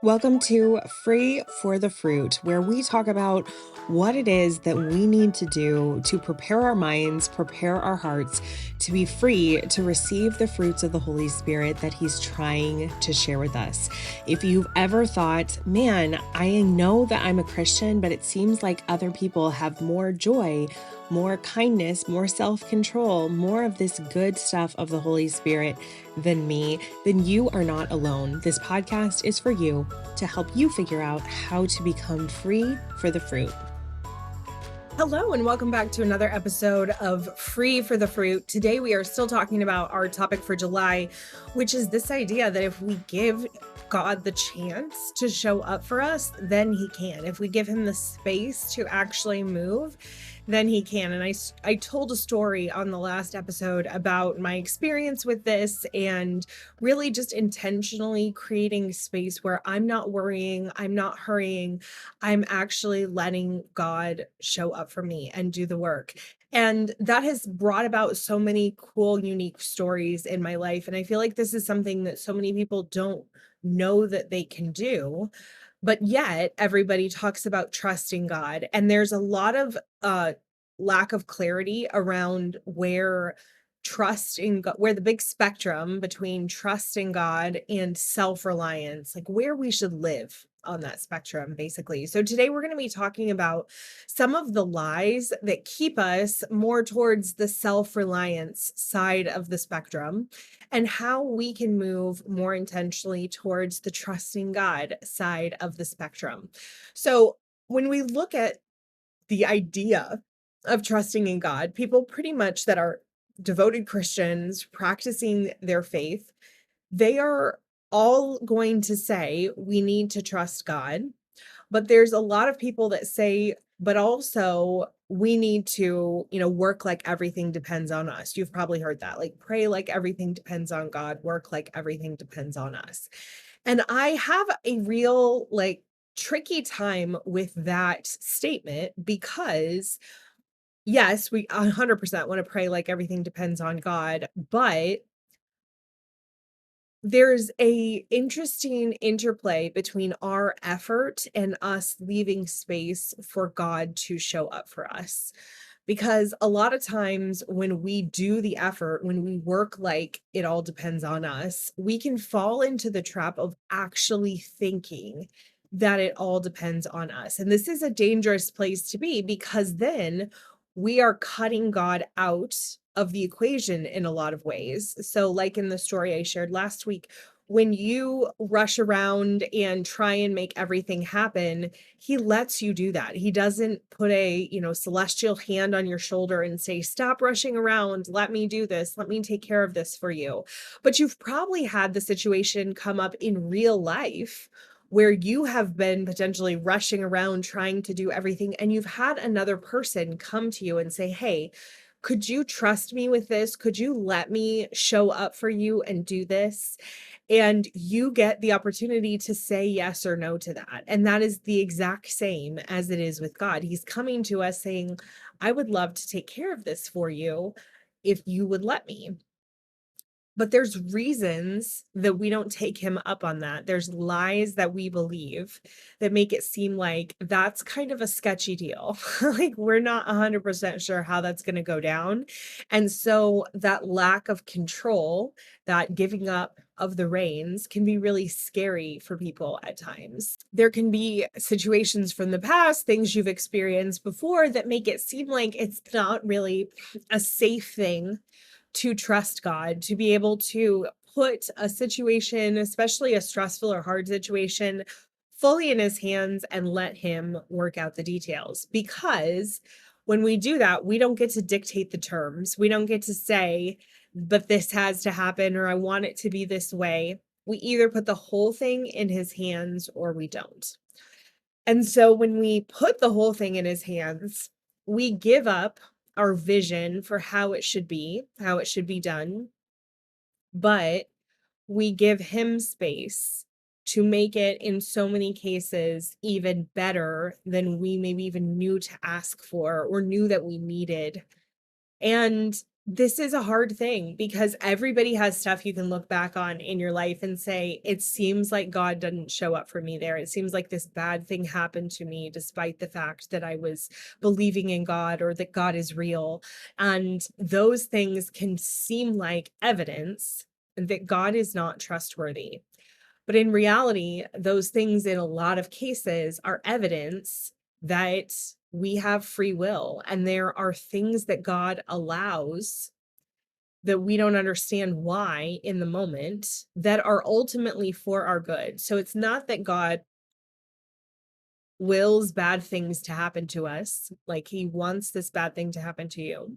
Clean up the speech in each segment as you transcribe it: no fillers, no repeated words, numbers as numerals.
Welcome to Free for the Fruit, where we talk about what it is that we need to do to prepare our minds, prepare our hearts to be free to receive the fruits of the Holy Spirit that He's trying to share with us. If you've ever thought, man, I know that I'm a Christian, but it seems like other people have more joy, more kindness, more self-control, more of this good stuff of the Holy Spirit than me, then you are not alone. This podcast is for you to help you figure out how to become free for the fruit. Hello, and welcome back to another episode of Free for the Fruit. Today, we are still talking about our topic for July, which is this idea that if we give God the chance to show up for us, then He can. If we give Him the space to actually move, then He can. And I told a story on the last episode about my experience with this and really just intentionally creating space where I'm not worrying, I'm not hurrying, I'm actually letting God show up for me and do the work. And that has brought about so many cool, unique stories in my life. And I feel like this is something that so many people don't know that they can do. But yet, everybody talks about trusting God. And there's a lot of lack of clarity around where trust in God, where the big spectrum between trust in God and self-reliance, like where we should live on that spectrum, basically. So today we're going to be talking about some of the lies that keep us more towards the self-reliance side of the spectrum and how we can move more intentionally towards the trusting God side of the spectrum. So when we look at the idea of trusting in God, people pretty much that are devoted Christians practicing their faith, they are all going to say we need to trust God. But there's a lot of people that say, but also we need to, work like everything depends on us. You've probably heard that, like pray like everything depends on God, work like everything depends on us. And I have a real, tricky time with that statement because yes, we 100% want to pray like everything depends on God, but there's a interesting interplay between our effort and us leaving space for God to show up for us. Because a lot of times when we do the effort, when we work like it all depends on us, we can fall into the trap of actually thinking that it all depends on us. And this is a dangerous place to be because then we are cutting God out of the equation in a lot of ways. So, like in the story I shared last week, when you rush around and try and make everything happen, He lets you do that. He doesn't put a, celestial hand on your shoulder and say, stop rushing around. Let me do this. Let me take care of this for you. But you've probably had the situation come up in real life where you have been potentially rushing around trying to do everything, and you've had another person come to you and say, hey, could you trust me with this? Could you let me show up for you and do this? And you get the opportunity to say yes or no to that. And that is the exact same as it is with God. He's coming to us saying, I would love to take care of this for you if you would let me. But there's reasons that we don't take him up on that. There's lies that we believe that make it seem like that's kind of a sketchy deal. Like we're not 100% sure how that's going to go down. And so that lack of control, that giving up of the reins can be really scary for people at times. There can be situations from the past, things you've experienced before that make it seem like it's not really a safe thing to trust God, to be able to put a situation, especially a stressful or hard situation, fully in His hands and let Him work out the details. Because when we do that, we don't get to dictate the terms. We don't get to say, but this has to happen or I want it to be this way. We either put the whole thing in His hands or we don't. And so when we put the whole thing in His hands, we give up our vision for how it should be, how it should be done, but we give Him space to make it in so many cases even better than we maybe even knew to ask for or knew that we needed. And This is a hard thing because everybody has stuff you can look back on in your life and say, it seems like God didn't show up for me there. It seems like this bad thing happened to me, despite the fact that I was believing in God or that God is real. And those things can seem like evidence that God is not trustworthy. But in reality, those things in a lot of cases are evidence that we have free will, and there are things that God allows that we don't understand why in the moment that are ultimately for our good. So it's not that God wills bad things to happen to us, like he wants this bad thing to happen to you.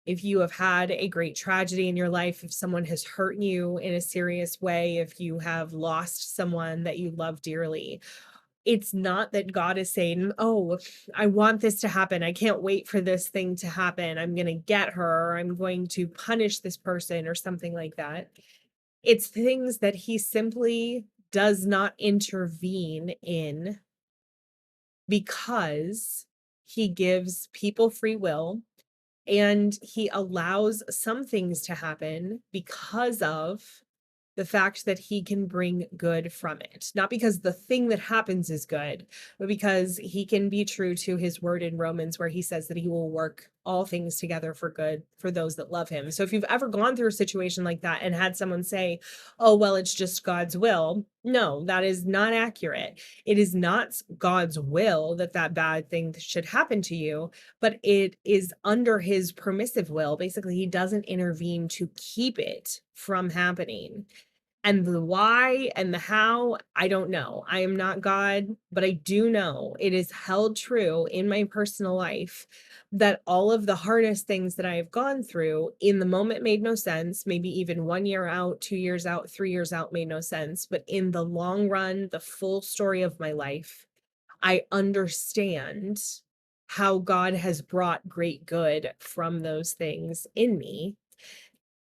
If you have had a great tragedy in your life, if someone has hurt you in a serious way, if you have lost someone that you love dearly, it's not that God is saying, "Oh, I want this to happen. I can't wait for this thing to happen. I'm going to get her, or I'm going to punish this person," or something like that. It's things that he simply does not intervene in because he gives people free will and he allows some things to happen because of the fact that he can bring good from it. Not because the thing that happens is good, but because he can be true to his word in Romans, where he says that he will work all things together for good for those that love him. So if you've ever gone through a situation like that and had someone say, "Oh, well, it's just God's will," no, that is not accurate. It is not God's will that that bad thing should happen to you, but it is under his permissive will. Basically, he doesn't intervene to keep it from happening. And the why and the how, I don't know. I am not God, but I do know it is held true in my personal life that all of the hardest things that I have gone through in the moment made no sense. Maybe even 1 year out, 2 years out, 3 years out made no sense. But in the long run, the full story of my life, I understand how God has brought great good from those things in me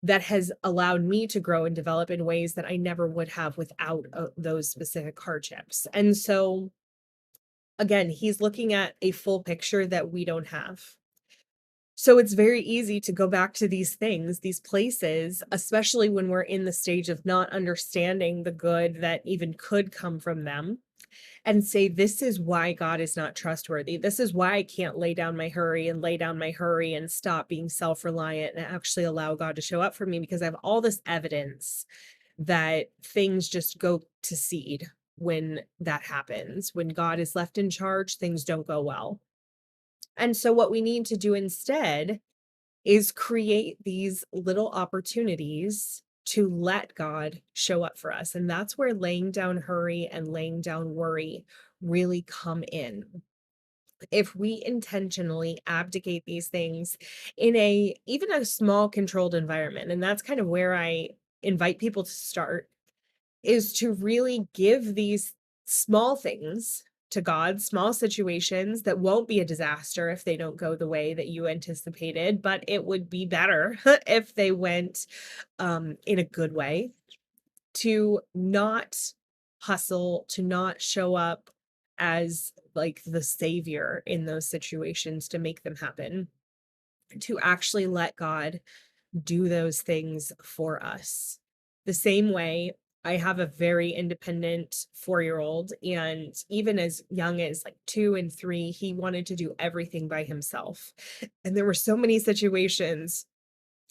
that has allowed me to grow and develop in ways that I never would have without those specific hardships. And so, again, he's looking at a full picture that we don't have. So it's very easy to go back to these things, these places, especially when we're in the stage of not understanding the good that even could come from them, and say, "This is why God is not trustworthy. This is why I can't lay down my hurry and stop being self-reliant and actually allow God to show up for me, because I have all this evidence that things just go to seed when that happens. When God is left in charge, things don't go well." And so what we need to do instead is create these little opportunities to let God show up for us. And that's where laying down hurry and laying down worry really come in. If we intentionally abdicate these things in a even a small controlled environment, and that's kind of where I invite people to start, is to really give these small things to God, small situations that won't be a disaster if they don't go the way that you anticipated, but it would be better if they went in a good way, to not hustle, to not show up as like the savior in those situations to make them happen, to actually let God do those things for us. The same way, I have a very independent 4-year-old, and even as young as like 2 and 3, he wanted to do everything by himself. And there were so many situations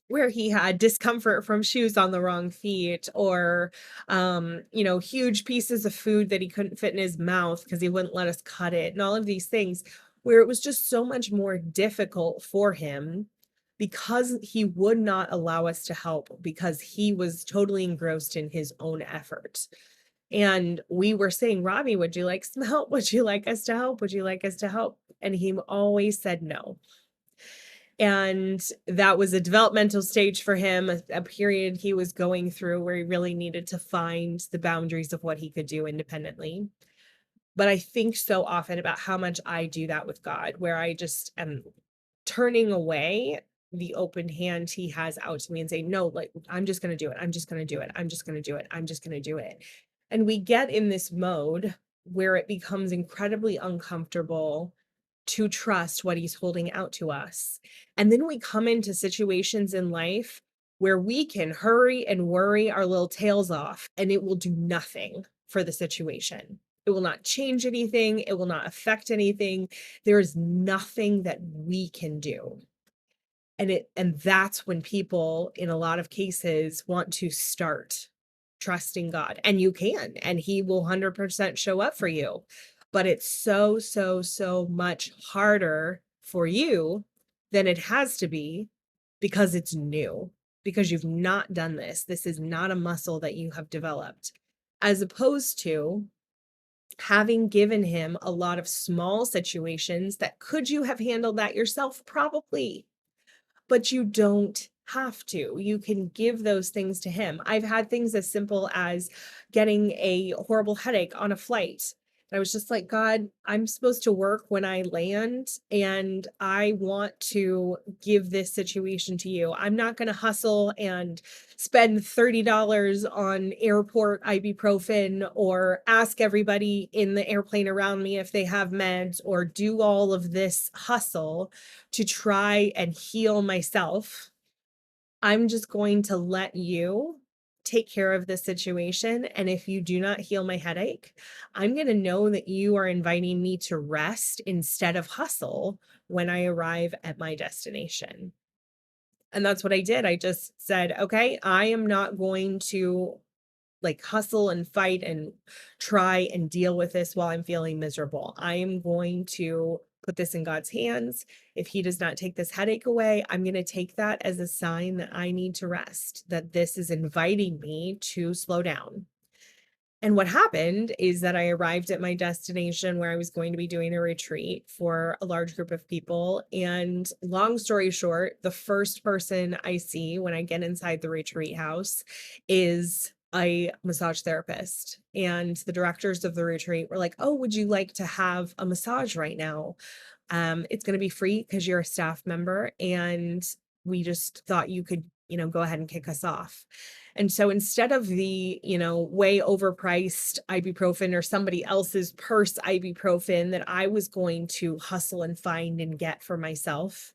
where he had discomfort from shoes on the wrong feet, or huge pieces of food that he couldn't fit in his mouth because he wouldn't let us cut it, and all of these things where it was just so much more difficult for him because he would not allow us to help, because he was totally engrossed in his own effort. And we were saying, "Robbie, would you like some help? Would you like us to help? Would you like us to help?" And he always said no. And that was a developmental stage for him, a period he was going through where he really needed to find the boundaries of what he could do independently. But I think so often about how much I do that with God, where I just am turning away the open hand he has out to me and saying, "No, like, I'm just going to do it. I'm just going to do it. I'm just going to do it. I'm just going to do it." And we get in this mode where it becomes incredibly uncomfortable to trust what he's holding out to us. And then we come into situations in life where we can hurry and worry our little tails off, and it will do nothing for the situation. It will not change anything. It will not affect anything. There is nothing that we can do. And that's when people, in a lot of cases, want to start trusting God. And you can, and he will 100% show up for you. But it's so, so, so much harder for you than it has to be because it's new, because you've not done this. This is not a muscle that you have developed, as opposed to having given him a lot of small situations that could you have handled that yourself? Probably, but you don't have to. You can give those things to him. I've had things as simple as getting a horrible headache on a flight. And I was just like, God, I'm supposed to work when I land, and I want to give this situation to you. I'm not going to hustle and spend $30 on airport ibuprofen or ask everybody in the airplane around me if they have meds or do all of this hustle to try and heal myself. I'm just going to let you take care of the situation. And if you do not heal my headache, I'm going to know that you are inviting me to rest instead of hustle when I arrive at my destination. And that's what I did. I just said, okay, I am not going to like hustle and fight and try and deal with this while I'm feeling miserable. I am going to put this in God's hands. If he does not take this headache away, I'm going to take that as a sign that I need to rest, that this is inviting me to slow down. And what happened is that I arrived at my destination where I was going to be doing a retreat for a large group of people. And long story short, the first person I see when I get inside the retreat house is a massage therapist. And the directors of the retreat were like, "Oh, would you like to have a massage right now? It's going to be free because you're a staff member. And we just thought you could, go ahead and kick us off." And so instead of the, way overpriced ibuprofen or somebody else's purse ibuprofen that I was going to hustle and find and get for myself,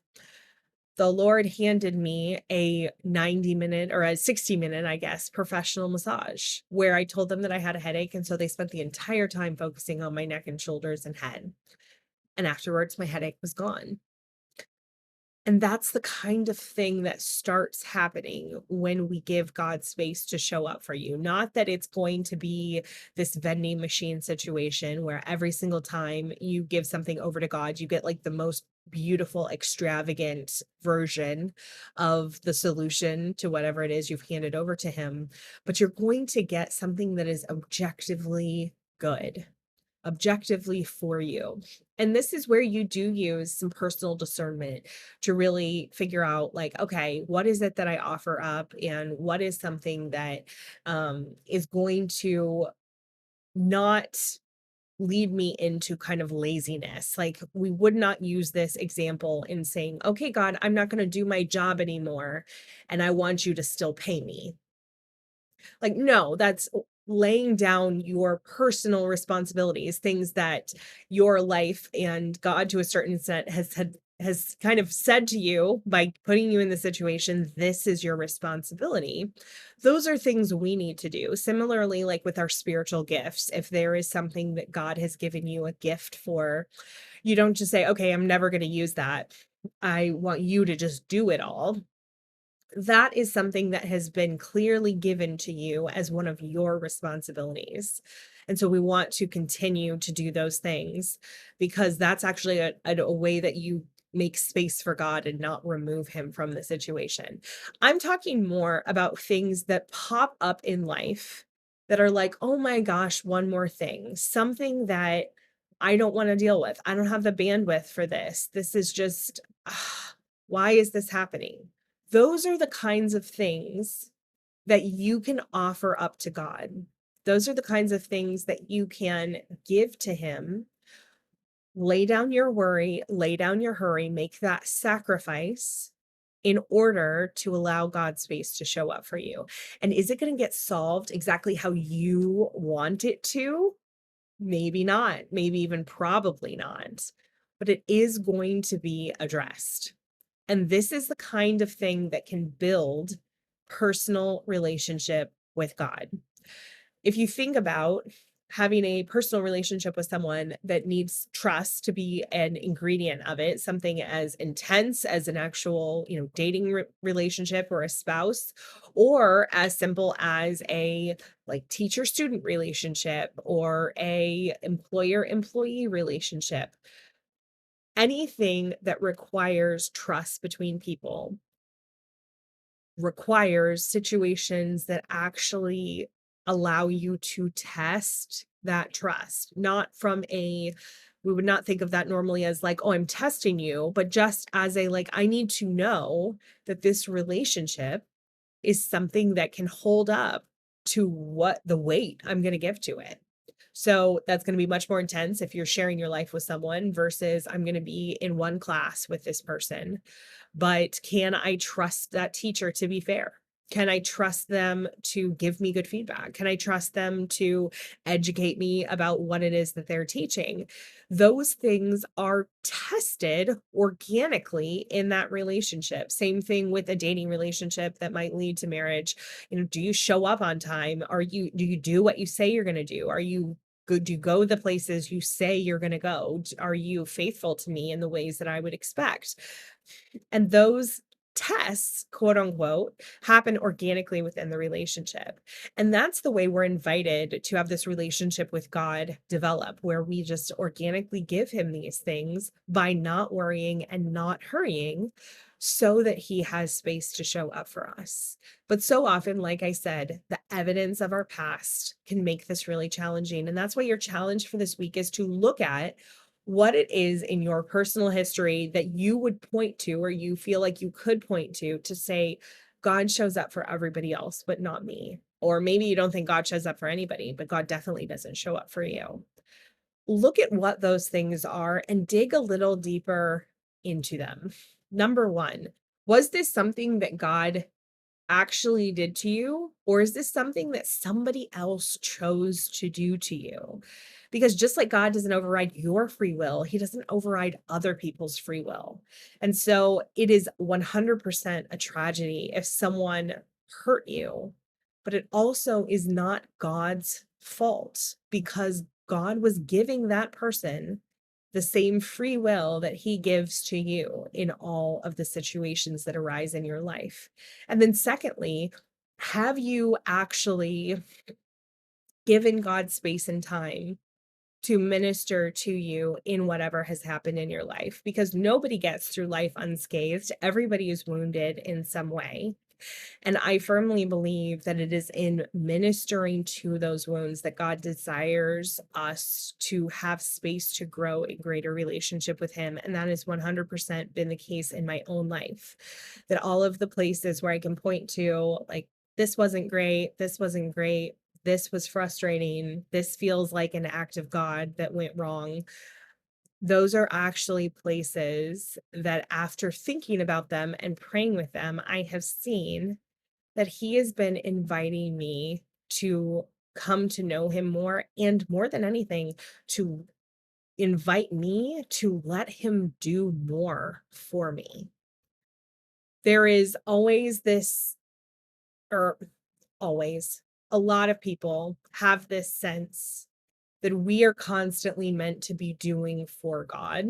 the Lord handed me a 90-minute or a 60-minute, I guess, professional massage where I told them that I had a headache. And so they spent the entire time focusing on my neck and shoulders and head. And afterwards, my headache was gone. And that's the kind of thing that starts happening when we give God space to show up for you. Not that it's going to be this vending machine situation where every single time you give something over to God, you get like the most beautiful, extravagant version of the solution to whatever it is you've handed over to him. But you're going to get something that is objectively good, objectively for you. And this is where you do use some personal discernment to really figure out like, okay, what is it that I offer up and what is something that is going to not lead me into kind of laziness. Like we would not use this example in saying, okay, God, I'm not going to do my job anymore and I want you to still pay me. Like, no, that's laying down your personal responsibilities, things that your life and God to a certain extent has kind of said to you by putting you in the situation, this is your responsibility. Those are things we need to do. Similarly, like with our spiritual gifts, if there is something that God has given you a gift for, you don't just say, okay, I'm never going to use that. I want you to just do it all. That is something that has been clearly given to you as one of your responsibilities. And so we want to continue to do those things because that's actually a way that you make space for God and not remove him from the situation. I'm talking more about things that pop up in life that are like, oh my gosh, one more thing, something that I don't want to deal with. I don't have the bandwidth for this. This is just, why is this happening? Those are the kinds of things that you can offer up to God. Those are the kinds of things that you can give to him. Lay down your worry, lay down your hurry, make that sacrifice in order to allow God's space to show up for you. And is it going to get solved exactly how you want it to? Maybe not, maybe even probably not. but it is going to be addressed. And this is the kind of thing that can build personal relationship with God. If you think about having a personal relationship with someone that needs trust to be an ingredient of it, something as intense as an actual, dating relationship or a spouse, or as simple as a like teacher student relationship or a employer employee relationship, anything that requires trust between people requires situations that actually allow you to test that trust, not from we would not think of that normally as like, oh, I'm testing you, but just as a like, I need to know that this relationship is something that can hold up to what the weight I'm going to give to it. So that's going to be much more intense if you're sharing your life with someone versus I'm going to be in one class with this person. But can I trust that teacher to be fair? Can I trust them to give me good feedback? Can I trust them to educate me about what it is that they're teaching? Those things are tested organically in that relationship. Same thing with a dating relationship that might lead to marriage. Do you show up on time? Do you do what you say you're going to do? Are you good? Do you go the places you say you're going to go? Are you faithful to me in the ways that I would expect? And those tests, quote unquote, happen organically within the relationship. And that's the way we're invited to have this relationship with God develop, where we just organically give him these things by not worrying and not hurrying so that he has space to show up for us. But so often, like I said, the evidence of our past can make this really challenging. And that's why your challenge for this week is to look at what it is in your personal history that you would point to, or you feel like you could point to say, God shows up for everybody else, but not me. Or maybe you don't think God shows up for anybody, but God definitely doesn't show up for you. Look at what those things are and dig a little deeper into them. Number one, was this something that God actually did to you? Or is this something that somebody else chose to do to you? Because just like God doesn't override your free will, he doesn't override other people's free will. And so it is 100% a tragedy if someone hurt you, but it also is not God's fault because God was giving that person the same free will that he gives to you in all of the situations that arise in your life. And then secondly, have you actually given God space and time to minister to you in whatever has happened in your life? Because nobody gets through life unscathed. Everybody is wounded in some way. And I firmly believe that it is in ministering to those wounds that God desires us to have space to grow a greater relationship with him. And that has 100% been the case in my own life. That all of the places where I can point to, like, this wasn't great, this was frustrating, this feels like an act of God that went wrong. Those are actually places that after thinking about them and praying with them, I have seen that he has been inviting me to come to know him more, and more than anything, to invite me to let him do more for me. There is always this, or always, a lot of people have this sense that we are constantly meant to be doing for God.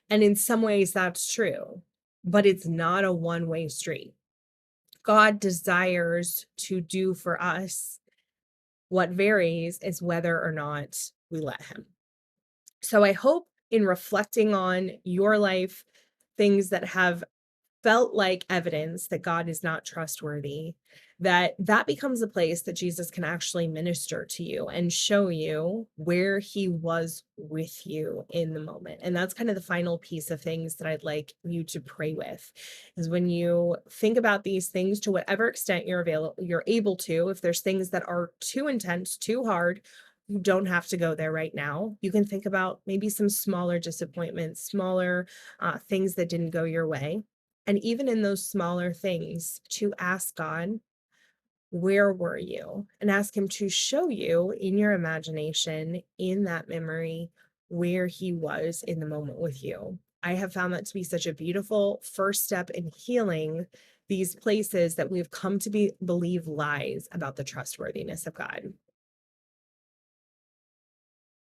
And in some ways, that's true, but it's not a one-way street. God desires to do for us. What varies is whether or not we let him. So I hope in reflecting on your life, things that have felt like evidence that God is not trustworthy, that becomes a place that Jesus can actually minister to you and show you where he was with you in the moment. And that's kind of the final piece of things that I'd like you to pray with is when you think about these things to whatever extent you're able to. If there's things that are too intense, too hard, you don't have to go there right now. You can think about maybe some smaller disappointments, smaller things that didn't go your way. And even in those smaller things, to ask God, where were you? And ask him to show you in your imagination, in that memory, where he was in the moment with you. I have found that to be such a beautiful first step in healing these places that we've come to believe lies about the trustworthiness of God.